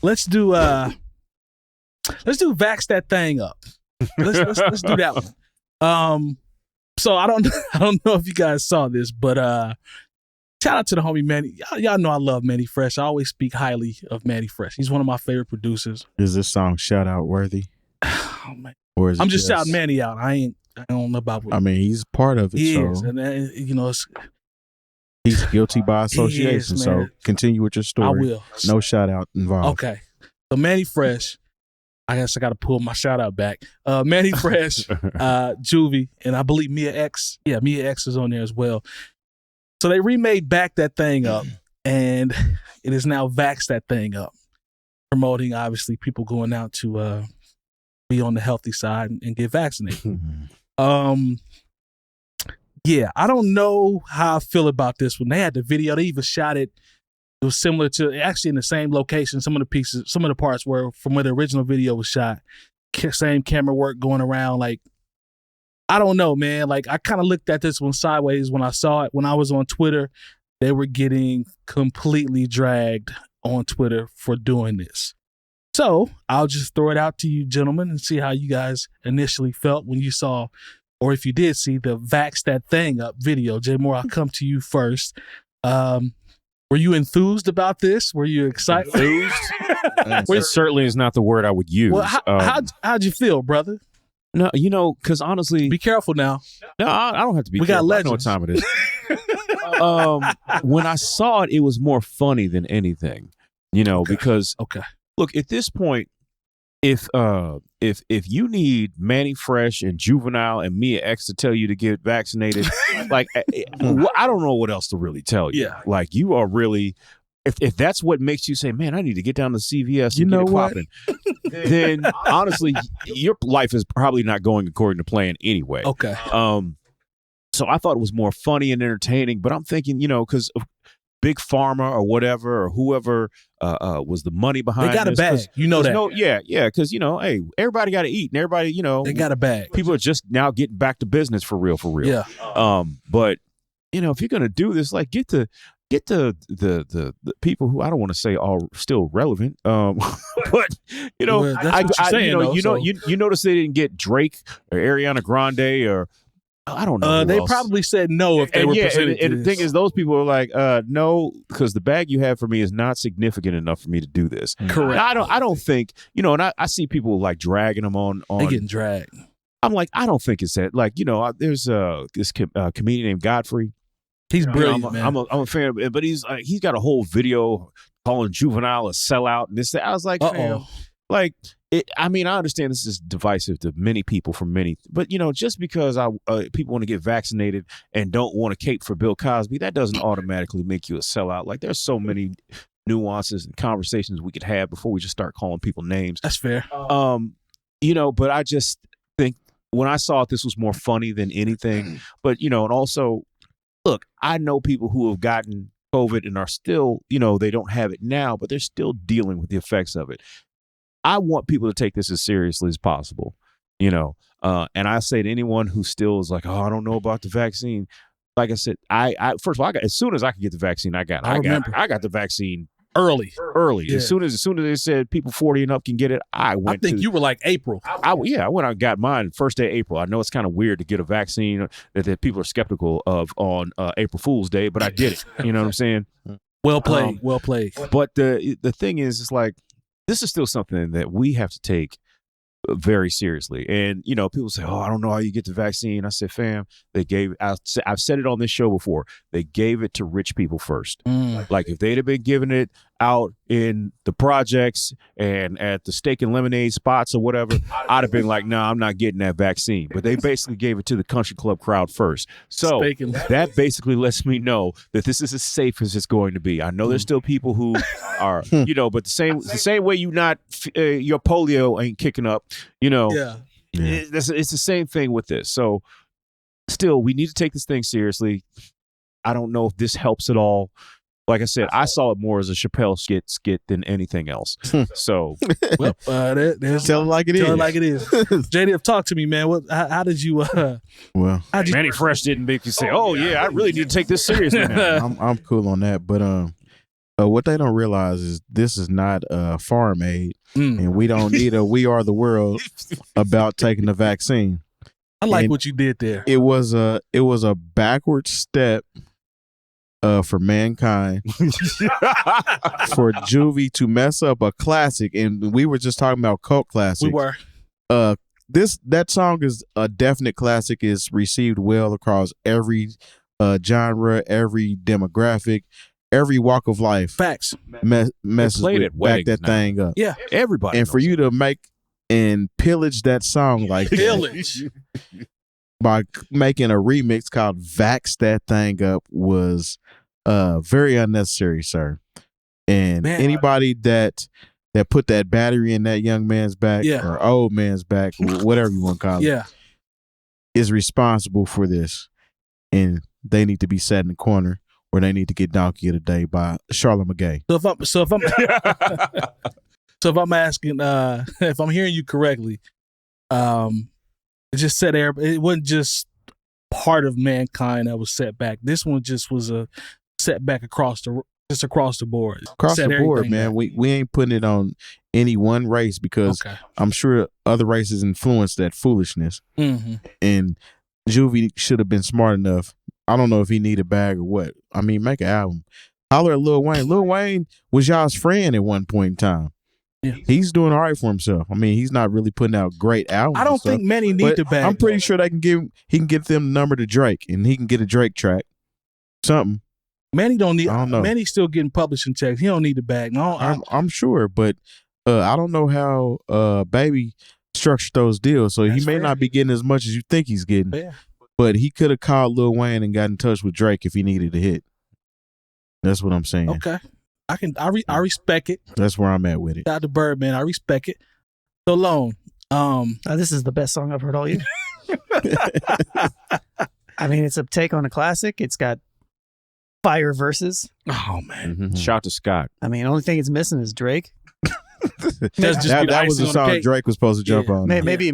let's do Vax That Thang Up. Let's do that one. So I don't know if you guys saw this, but shout out to the homie Manny. Y'all know I love Manny Fresh. I always speak highly of Manny Fresh. He's one of my favorite producers. Is this song shout out worthy? Oh, man. Or is I'm just shouting Manny out. I don't know about what I mean, he's part of it. he so is, and you know, he's guilty by association. is, so continue with your story. I will. No shout out involved. Okay. So Manny Fresh, I guess I got to pull my shout out back. Manny Fresh, Juvie, and I believe Mia X. Yeah, Mia X is on there as well. So they remade Back That Thang Up, and it is now Vax That Thang Up, promoting obviously people going out to be on the healthy side and get vaccinated. Yeah, I don't know how I feel about this one. They had the video. They even shot it. It was similar to, actually in the same location. Some of the parts were from where the original video was shot. Same camera work going around. Like, I don't know, man. Like, I kind of looked at this one sideways when I saw it. When I was on Twitter, they were getting completely dragged on Twitter for doing this. So I'll just throw it out to you, gentlemen, and see how you guys initially felt when you saw, or if you did see the Vax That Thang Up video. Jay Moore, I'll come to you first. Were you enthused about this? Were you excited? Enthused? It certainly is not the word I would use. Well, how'd you feel, brother? No, you know, because honestly, Be careful now. no, I don't have to be. We got careful. I know what legends. time it is. When I saw it, it was more funny than anything. You know, because Okay. look, at this point, if you need Manny Fresh and Juvenile and Mia X to tell you to get vaccinated, like I don't know what else to really tell you. Yeah. Like, you are really, if that's what makes you say, man, I need to get down to CVS You and know get it what? popping, then honestly, your life is probably not going according to plan anyway. Okay. So I thought it was more funny and entertaining, but I'm thinking, you know, because Big Pharma or whatever or whoever was the money behind They got a this, bag. You know that. Yeah, because, you know, hey, everybody got to eat, and everybody, you know, They got a bag. people are just now getting back to business for real. Yeah. But you know, if you're gonna do this, like, get the people who I don't want to say are still relevant, but you know, Well, that's what you're saying, you notice they didn't get Drake or Ariana Grande or I don't know. They who else. probably said no if they were presented to and the this. thing is, those people are like, no, because the bag you have for me is not significant enough for me to do this. Correct. Now, I don't think, you know, and I see people like dragging them on. They getting dragged. I'm like, I don't think it's that. Like, you know, there's this comedian named Godfrey. He's You know, brilliant, man. I'm a fan of it, but he's got a whole video calling Juvenile a sellout and this. I was like, fam, like, I mean, I understand this is divisive to many people but, you know, just because people want to get vaccinated and don't want to cape for Bill Cosby, that doesn't automatically make you a sellout. Like, there's so many nuances and conversations we could have before we just start calling people names. That's fair. You know, but I just think when I saw it, this was more funny than anything. But, you know, and also, look, I know people who have gotten COVID and are still, you know, they don't have it now, but they're still dealing with the effects of it. I want people to take this as seriously as possible, you know, and I say to anyone who still is like, oh, I don't know about the vaccine. Like I said, I first of all, as soon as I could get the vaccine, I got the vaccine early. Yeah. As soon as they said people 40 and up can get it, I went. I think you were like April. I went out and got mine first day of April. I know it's kind of weird to get a vaccine that people are skeptical of on April Fool's Day, but I did it. You know what I'm saying? Well played. Well played. But the thing is, it's like, this is still something that we have to take very seriously. And, you know, people say, oh, I don't know how you get the vaccine. I said, fam, I've said it on this show before. They gave it to rich people first. Like, if they'd have been giving it out in the projects and at the steak and lemonade spots or whatever, I'd have been like, no, I'm not getting that vaccine. But they basically gave it to the country club crowd first. So that basically lets me know that this is as safe as it's going to be. I know there's still people who are, you know, but the same way your polio ain't kicking up, you know, it's the same thing with this. So still, we need to take this thing seriously. I don't know if this helps at all. Like I said, I saw it more as a Chappelle skit than anything else. So, well, tell it like it is. Tell it like it is. Jay Diff, talk to me, man. How did you? Manny Fresh didn't make you say, "Oh yeah, I really need to take this seriously now." I'm cool on that, but What they don't realize is this is not farm aid, and we don't need a "We Are the World" about taking the vaccine. I like what you did there. It was a backward step for mankind for Juvie to mess up a classic, and we were just talking about cult classics. We were. That song is a definite classic. It's received well across every genre, every demographic, every walk of life. Facts. Messes with Back That Thang Up. Yeah, everybody. And for you to make and pillage that song like pillage by making a remix called "Vax That Thang Up" was very unnecessary, sir. And anybody that put that battery in that young man's back or old man's back, whatever you want to call it, is responsible for this. And they need to be set in the corner, or they need to get Donkey of the Day by 𝐀𝐿 𝐲𝐎. So if I'm asking, if I'm hearing you correctly, it just said it wasn't just part of mankind that was set back. This one just was a setback across the board. Across the board, man. We ain't putting it on any one race because I'm sure other races influenced that foolishness. Mm-hmm. And Juvie should have been smart enough. I don't know if he need a bag or what. I mean, make an album. Holler at Lil Wayne. Lil Wayne was y'all's friend at one point in time. Yeah. He's doing all right for himself. I mean, he's not really putting out great albums. I don't think Manny need the bag. I'm pretty sure he can get them the number to Drake, and he can get a Drake track. Something. Manny don't need. I don't know. Manny's still getting publishing checks. He don't need the bag. No, I'm sure, but I don't know how Baby structured those deals. So he may not be getting as much as you think he's getting. Yeah. But he could have called Lil Wayne and got in touch with Drake if he needed a hit. That's what I'm saying. Okay. I respect it. That's where I'm at with it. Shout out to Birdman. I respect it. So Lone. This is the best song I've heard all year. I mean, it's a take on a classic. It's got fire verses. Oh man. Mm-hmm. Shout to Scott. I mean, the only thing it's missing is Drake. that was the song Drake was supposed to jump on. Maybe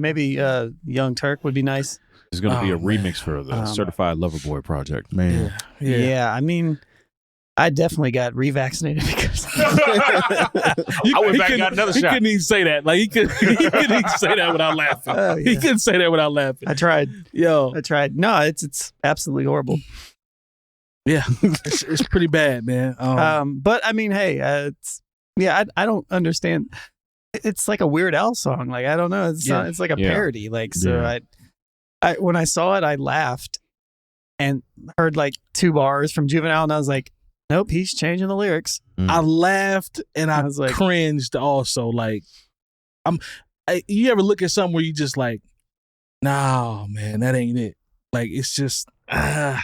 Young Turk would be nice. There's going to be a remix for the Certified Lover Boy project. Man. Yeah, I mean, I definitely got revaccinated because I went back and got another shot. He couldn't even say that. Like he couldn't even say that without laughing. Oh, yeah. He couldn't say that without laughing. I tried. I tried. No, it's absolutely horrible. Yeah, it's pretty bad, man. But I mean, hey, I don't understand. It's like a Weird Al song. Like I don't know. It's like a parody. Like so, I when I saw it, I laughed and heard like 2 bars from Juvenile, and I was like, nope, he's changing the lyrics. I laughed and I was like, cringed also. Like, you ever look at something where you just like, nah, man, that ain't it. Like, it's just, that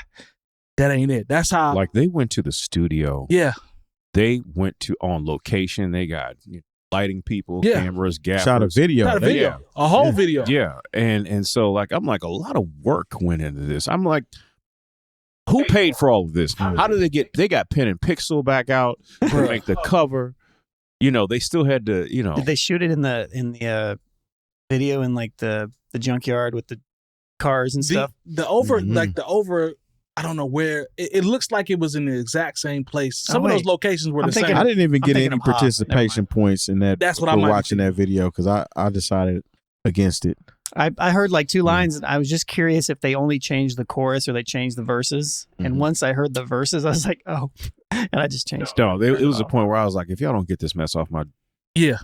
ain't it. That's how. Like, they went to the studio. Yeah. They went to on location. They got lighting people, cameras, gaffers. Shot a video. A whole video. Yeah. And so, like, I'm like, a lot of work went into this. I'm like, who paid for all of this? How did they got Pen and Pixel back out to make the cover? They still had to, Did they shoot it in the video in like the junkyard with the cars and stuff? I don't know where. It looks like it was in the exact same place. Some of those locations were the same. I didn't even get any participation points in that. That's what I'm watching that video because I decided against it. I heard like 2 lines and I was just curious if they only changed the chorus or they changed the verses. And once I heard the verses, I was like, oh, and I just changed. No, it was a point where I was like, if y'all don't get this mess off my TV.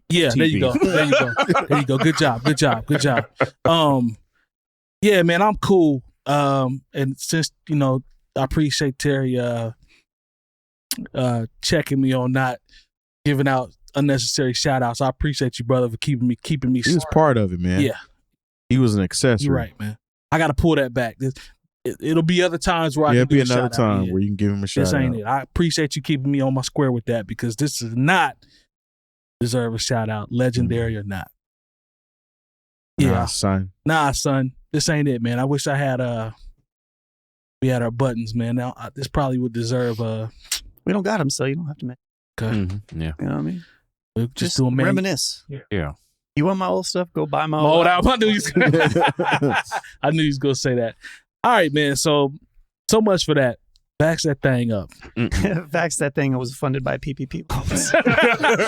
There you go. There you go. Good job. Yeah, man, I'm cool. And since I appreciate Terry checking me on not giving out unnecessary shout outs. I appreciate you, brother, for keeping me He was part of it, man. Yeah. He was an accessory. You're right, man. I got to pull that back. It'll be other times where I can it'll be another time where you can give him a shout out. This ain't it. I appreciate you keeping me on my square with that because this does not deserve a shout out, legendary or not. Yeah. Nah, son. This ain't it, man. I wish I had we had our buttons, man. Now this probably would deserve we don't got them, so you don't have to make. Okay. Mm-hmm. Yeah. You know what I mean? Just do a reminisce. Yeah. You want my old stuff? Go buy my old album. I knew he was gonna say that. All right, man. So much for that. Vax that thing up. Vax That Thing Up was funded by PPP loans.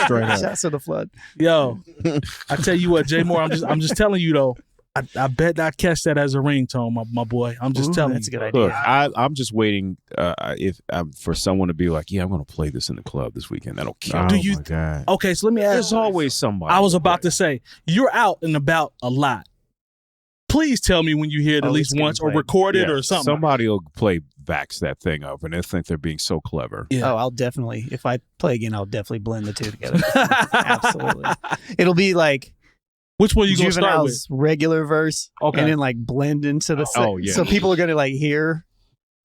Straight up. Shouts to the flood. Yo, I tell you what, Jay Moore, I'm just telling you though. I bet I catch that as a ringtone, my boy. I'm just telling that's you. a good idea. Look, I'm just waiting for someone to be like, yeah, I'm going to play this in the club this weekend. That'll kill. Oh Do you- my God. Okay, so let me ask. There's always somebody. I was about to say, you're out and about a lot. Please tell me when you hear it at least it's once or getting record it Yeah, or something. Somebody will play Vax That Thing Up, and they think they're being so clever. Yeah. Oh, I'll definitely, if I play again, I'll definitely blend the two together. Absolutely. It'll be like Which one you gonna start with? Juvenile's regular verse, Okay. and then like blend into the yeah. So people are going to like hear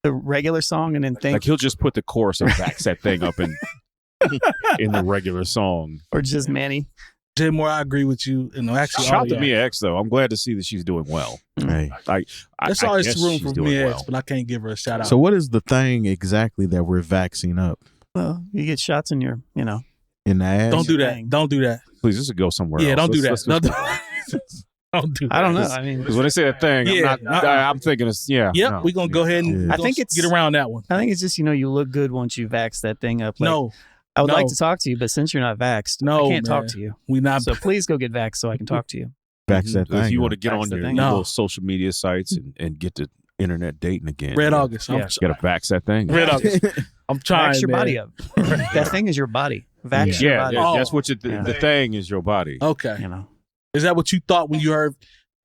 the regular song and then think, Like he'll just put the chorus of Vax That Thing Up in the regular song. or just Manny. Jay Moore, I agree with you. And actually, Shout out to Mia X though. I'm glad to see that she's doing well. Hey. That's I always guess room she's for doing me, well. but I can't give her a shout out. So what is the thing exactly that we're vaxing up Well, you get shots in your, in the ass? don't do that. thing. Don't do that. Please, this would go somewhere Yeah, else. don't do that. Let's Don't do don't do that. I don't know. I mean, Because when they say that thing, Yeah, I'm thinking it's Yep, no. we're gonna go ahead and Yeah. I think it's- get around that one. I think it's just, you look good once you vax that thing up. Like, No, I would no. like to talk to you, but since you're not vaxxed, No, I can't man. talk to you. we not. So please go get vaxxed so I can talk to you. Vax that If thing you up. want to get Vax on that your thing. No. little social media sites and get the internet dating again, Red you August. I'm, Yeah. got to Vax That Thing. Red August. I'm trying. Vax your man. body up. That thing is your body. Vax your Yeah, body. Oh. that's what the thing is. Your body. Okay. You Is that what you thought when you heard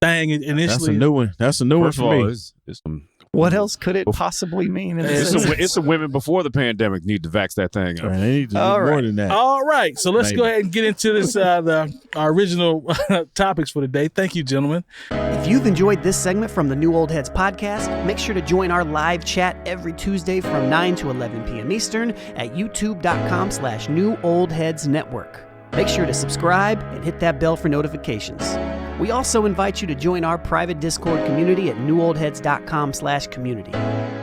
thing initially? That's a new one. That's a new one First of for all, me. it's some. What else could it possibly mean? In this instance? It's the women before the pandemic need to Vax That Thing up. Man, they need to do All more right. than that. All right, so let's go Maybe. ahead and get into this. Our original topics for the day. Thank you, gentlemen. If you've enjoyed this segment from the New Old Heads podcast, make sure to join our live chat every Tuesday from 9 to 11 p.m. Eastern at youtube.com/New Old Heads Network. Make sure to subscribe and hit that bell for notifications. We also invite you to join our private Discord community at newoldheads.com/community.